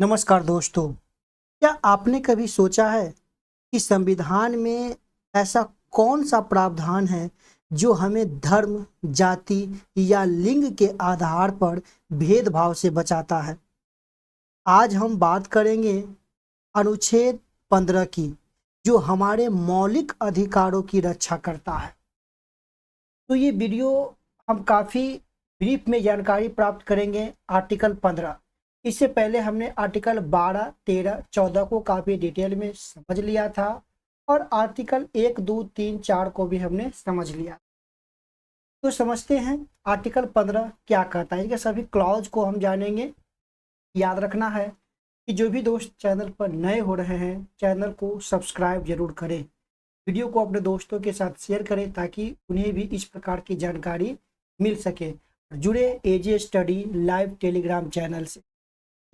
नमस्कार दोस्तों। क्या आपने कभी सोचा है कि संविधान में ऐसा कौन सा प्रावधान है जो हमें धर्म, जाति या लिंग के आधार पर भेदभाव से बचाता है? आज हम बात करेंगे अनुच्छेद 15 की, जो हमारे मौलिक अधिकारों की रक्षा करता है। तो ये वीडियो हम काफ़ी ब्रीफ में जानकारी प्राप्त करेंगे आर्टिकल 15। इससे पहले हमने आर्टिकल 12, 13, 14 को काफ़ी डिटेल में समझ लिया था और आर्टिकल 1, 2, 3, 4 को भी हमने समझ लिया। तो समझते हैं आर्टिकल 15 क्या कहता है। इसके सभी क्लॉज को हम जानेंगे। याद रखना है कि जो भी दोस्त चैनल पर नए हो रहे हैं, चैनल को सब्सक्राइब जरूर करें, वीडियो को अपने दोस्तों के साथ शेयर करें ताकि उन्हें भी इस प्रकार की जानकारी मिल सके। जुड़े एजे स्टडी लाइव टेलीग्राम चैनल से।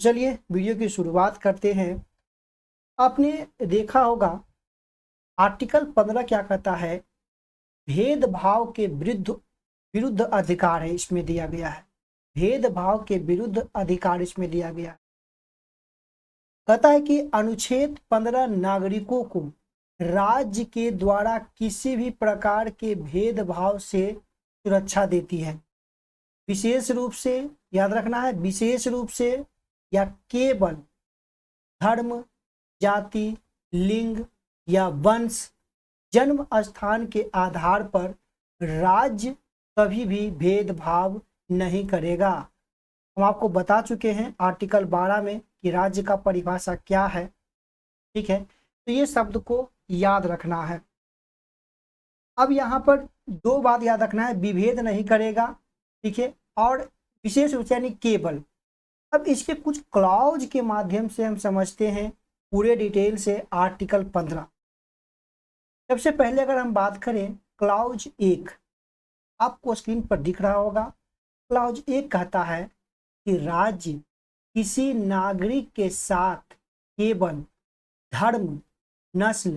चलिए वीडियो की शुरुआत करते हैं। आपने देखा होगा आर्टिकल 15 क्या कहता है। भेदभाव के विरुद्ध विरुद्ध अधिकार है इसमें दिया गया है। भेदभाव के विरुद्ध अधिकार इसमें दिया गया है। कहता है कि अनुच्छेद 15 नागरिकों को राज्य के द्वारा किसी भी प्रकार के भेदभाव से सुरक्षा देती है। विशेष रूप से, याद रखना है, विशेष रूप से या केवल धर्म, जाति, लिंग या वंश, जन्म स्थान के आधार पर राज्य कभी भी भेदभाव नहीं करेगा। हम आपको बता चुके हैं आर्टिकल 12 में कि राज्य का परिभाषा क्या है। ठीक है, तो ये शब्द को याद रखना है। अब यहाँ पर दो बात याद रखना है, विभेद नहीं करेगा, ठीक है, और विशेष रूप से यानी केवल। अब इसके कुछ क्लॉज के माध्यम से हम समझते हैं पूरे डिटेल से आर्टिकल 15। सबसे पहले अगर हम बात करें क्लॉज 1, आपको स्क्रीन पर दिख रहा होगा। क्लॉज 1 कहता है कि राज्य किसी नागरिक के साथ केवल धर्म, नस्ल,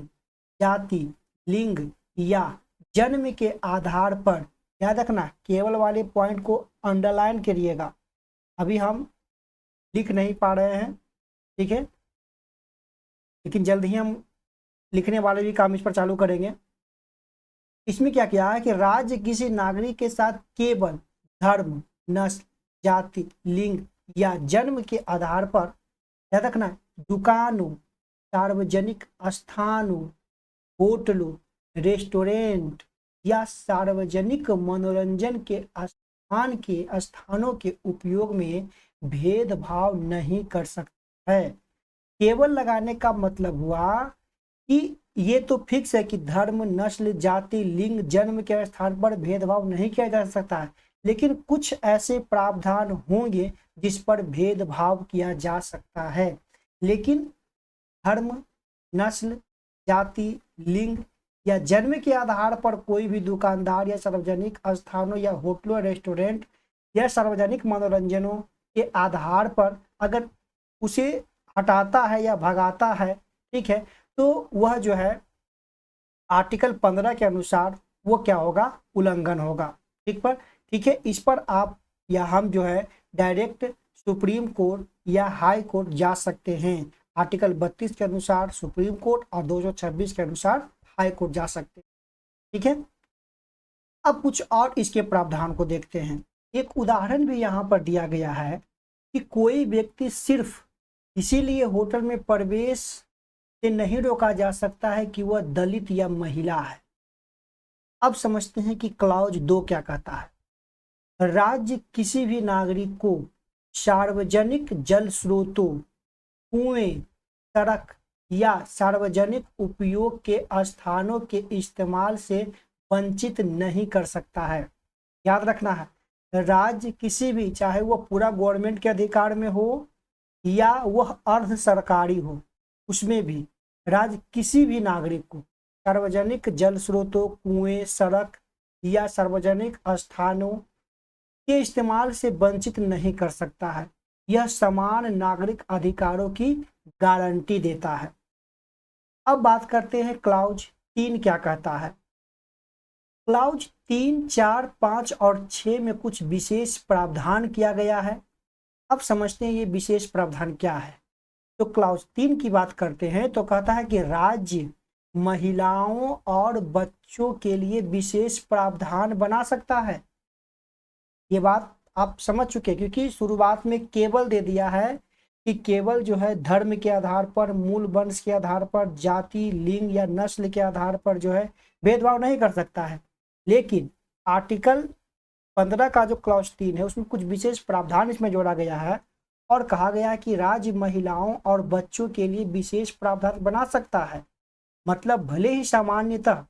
जाति, लिंग या जन्म के आधार पर, याद रखना केवल वाले पॉइंट को अंडरलाइन करिएगा, अभी हम लिख नहीं पा रहे हैं, ठीक है, लेकिन जल्द ही हम लिखने वाले भी काम इस पर चालू करेंगे। इसमें क्या किया है कि राज्य किसी नागरिक के साथ केवल धर्म, नस्ल, जाति, लिंग या जन्म के आधार पर, याद रखना, दुकानों, सार्वजनिक स्थानों, होटलों, रेस्टोरेंट या सार्वजनिक मनोरंजन के स्थानों के उपयोग में भेदभाव नहीं कर सकता है। केवल लगाने का मतलब हुआ कि ये तो फिक्स है कि धर्म, नस्ल, जाति, लिंग, जन्म के स्थान पर भेदभाव नहीं किया जा सकता है, लेकिन कुछ ऐसे प्रावधान होंगे जिस पर भेदभाव किया जा सकता है। लेकिन धर्म, नस्ल, जाति, लिंग या जन्म के आधार पर कोई भी दुकानदार या सार्वजनिक स्थानों या होटलों, रेस्टोरेंट या सार्वजनिक मनोरंजनों के आधार पर अगर उसे हटाता है या भगाता है, ठीक है, तो वह जो है आर्टिकल 15 के अनुसार वो क्या होगा, उल्लंघन होगा। ठीक है, इस पर आप या हम जो है डायरेक्ट सुप्रीम कोर्ट या हाई कोर्ट जा सकते हैं। आर्टिकल 32 के अनुसार सुप्रीम कोर्ट और 226 के अनुसार हाई कोर्ट जा सकते हैं। ठीक है, अब कुछ और इसके प्रावधान को देखते हैं। एक उदाहरण भी यहाँ पर दिया गया है कि कोई व्यक्ति सिर्फ इसीलिए होटल में प्रवेश से नहीं रोका जा सकता है कि वह दलित या महिला है। अब समझते हैं कि क्लॉज 2 क्या कहता है। राज्य किसी भी नागरिक को सार्वजनिक जल स्रोतों, कुएं, सड़क या सार्वजनिक उपयोग के स्थानों के इस्तेमाल से वंचित नहीं कर सकता है। याद रखना है, राज्य किसी भी, चाहे वह पूरा गवर्नमेंट के अधिकार में हो या वह अर्ध सरकारी हो, उसमें भी राज्य किसी भी नागरिक को सार्वजनिक जल स्रोतों, कुएं, सड़क या सार्वजनिक स्थानों के इस्तेमाल से वंचित नहीं कर सकता है। यह समान नागरिक अधिकारों की गारंटी देता है। अब बात करते हैं क्लॉज 3 क्या कहता है। क्लॉज 3, 4, 5 और 6 में कुछ विशेष प्रावधान किया गया है। अब समझते हैं ये विशेष प्रावधान क्या है। तो क्लाउज 3 की बात करते हैं तो कहता है कि राज्य महिलाओं और बच्चों के लिए विशेष प्रावधान बना सकता है। ये बात आप समझ चुके हैं, क्योंकि शुरुआत में केवल दे दिया है कि केवल जो है धर्म के आधार पर, मूल वंश के आधार पर, जाति, लिंग या नस्ल के आधार पर जो है भेदभाव नहीं कर सकता है। लेकिन आर्टिकल 15 का जो क्लॉज 3 है उसमें कुछ विशेष प्रावधान इसमें जोड़ा गया है और कहा गया है कि राज्य महिलाओं और बच्चों के लिए विशेष प्रावधान बना सकता है। मतलब भले ही सामान्यतः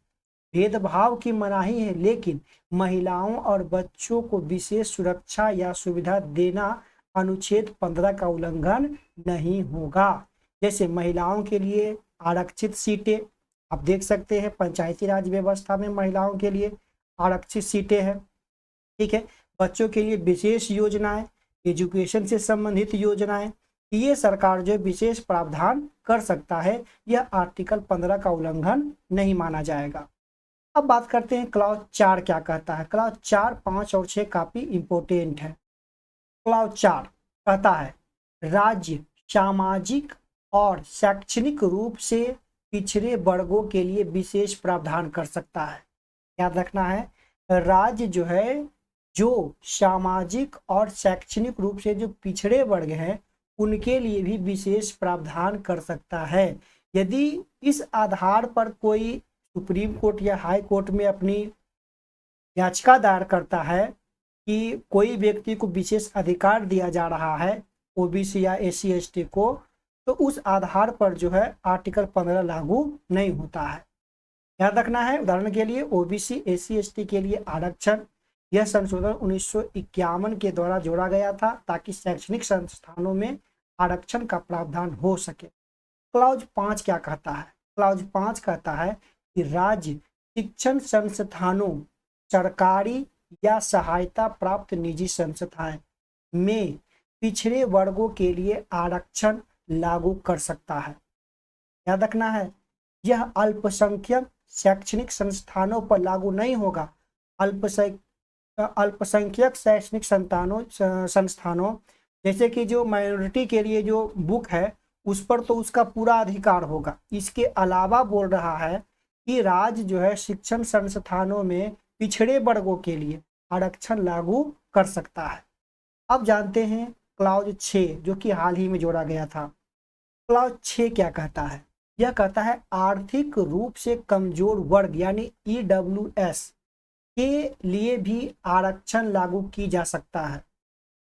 भेदभाव की मनाही है, लेकिन महिलाओं और बच्चों को विशेष सुरक्षा या सुविधा देना अनुच्छेद 15 का उल्लंघन नहीं होगा। जैसे महिलाओं के लिए आरक्षित सीटें, आप देख सकते हैं पंचायती राज व्यवस्था में महिलाओं के लिए आरक्षित सीटें हैं, ठीक है। बच्चों के लिए विशेष योजनाएं, एजुकेशन से संबंधित योजनाएं, ये सरकार जो विशेष प्रावधान कर सकता है। यह आर्टिकल 15 का उल्लंघन नहीं माना जाएगा। अब बात करते हैं क्लॉज 4 क्या कहता है। क्लॉज 4, 5 और 6 काफी इंपोर्टेंट है। क्लॉज 4 कहता है राज्य सामाजिक और शैक्षणिक रूप से पिछड़े वर्गों के लिए विशेष प्रावधान कर सकता है। याद रखना है, राज्य जो है जो सामाजिक और शैक्षणिक रूप से जो पिछड़े वर्ग हैं उनके लिए भी विशेष प्रावधान कर सकता है। यदि इस आधार पर कोई सुप्रीम कोर्ट या हाई कोर्ट में अपनी याचिका दायर करता है कि कोई व्यक्ति को विशेष अधिकार दिया जा रहा है, ओबीसी या एससी एसटी को, तो उस आधार पर जो है आर्टिकल 15 लागू नहीं होता है। याद रखना है, उदाहरण के लिए ओबीसी एससी एसटी के लिए आरक्षण, यह संशोधन 1951 के द्वारा जोड़ा गया था ताकि शैक्षणिक संस्थानों में आरक्षण का प्रावधान हो सके। क्लॉज 5 क्या कहता है। क्लॉज 5 कहता है कि राज्य शिक्षण संस्थानों, सरकारी या सहायता प्राप्त निजी संस्थाएं में पिछड़े वर्गों के लिए आरक्षण लागू कर सकता है। याद रखना है, यह अल्पसंख्यक शैक्षणिक संस्थानों पर लागू नहीं होगा। अल्पसंख्यक शैक्षणिक संस्थानों जैसे कि जो माइनॉरिटी के लिए जो बुक है उस पर तो उसका पूरा अधिकार होगा। इसके अलावा बोल रहा है कि राज्य जो है शिक्षण संस्थानों में पिछड़े वर्गों के लिए आरक्षण लागू कर सकता है। अब जानते हैं क्लॉज 6 जो कि हाल ही में जोड़ा गया था। क्लॉज 6 क्या कहता है। यह कहता है आर्थिक रूप से कमजोर वर्ग यानी EWS के लिए भी आरक्षण लागू की जा सकता है।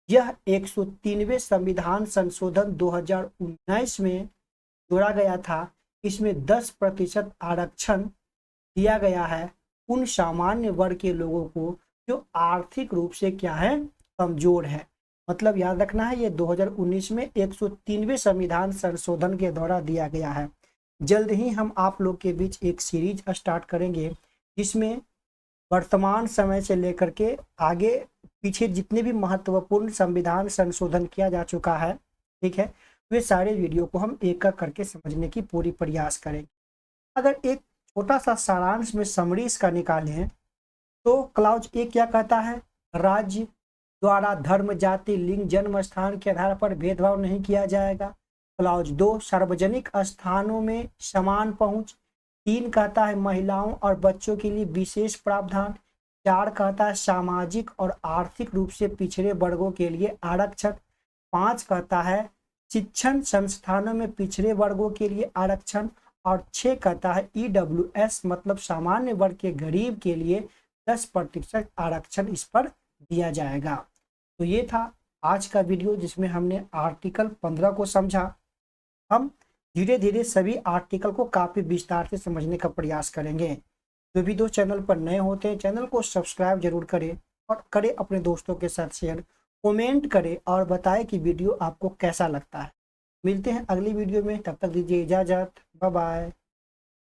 यह 103वें संविधान संशोधन 2019 में जोड़ा गया था। इसमें 10% आरक्षण दिया गया है उन सामान्य वर्ग के लोगों को जो आर्थिक रूप से क्या है, कमजोर है। मतलब याद रखना है, ये 2019 में 103वें संविधान संशोधन के द्वारा दिया गया है। जल्द ही हम आप लोग के बीच एक सीरीज स्टार्ट करेंगे जिसमें वर्तमान समय से लेकर के आगे पीछे जितने भी महत्वपूर्ण संविधान संशोधन किया जा चुका है, ठीक है, वे सारे वीडियो को हम एक एक करके समझने की पूरी प्रयास करेंगे। अगर एक छोटा सा सारांश में समरी इसका निकालें तो क्लॉज 1 क्या कहता है, राज्य द्वारा धर्म, जाति, लिंग, जन्म स्थान के आधार पर भेदभाव नहीं किया जाएगा। क्लॉज 2 सार्वजनिक स्थानों में समान पहुंच। 3 कहता है महिलाओं और बच्चों के लिए विशेष प्रावधान। 4 कहता है सामाजिक और आर्थिक रूप से पिछड़े वर्गों के लिए आरक्षण। 5 कहता है शिक्षण संस्थानों में पिछड़े वर्गों के लिए आरक्षण। और 6 कहता है EWS मतलब सामान्य वर्ग के गरीब के लिए 10% आरक्षण इस पर दिया जाएगा। तो ये था आज का वीडियो जिसमें हमने आर्टिकल 15 को समझा। हम धीरे धीरे सभी आर्टिकल को काफी विस्तार से समझने का प्रयास करेंगे। जो भी दोस्त चैनल पर नए होते हैं चैनल को सब्सक्राइब जरूर करें और करें अपने दोस्तों के साथ शेयर, कमेंट करें और बताएं कि वीडियो आपको कैसा लगता है। मिलते हैं अगली वीडियो में, तब तक दीजिए इजाजत, बाय बाय।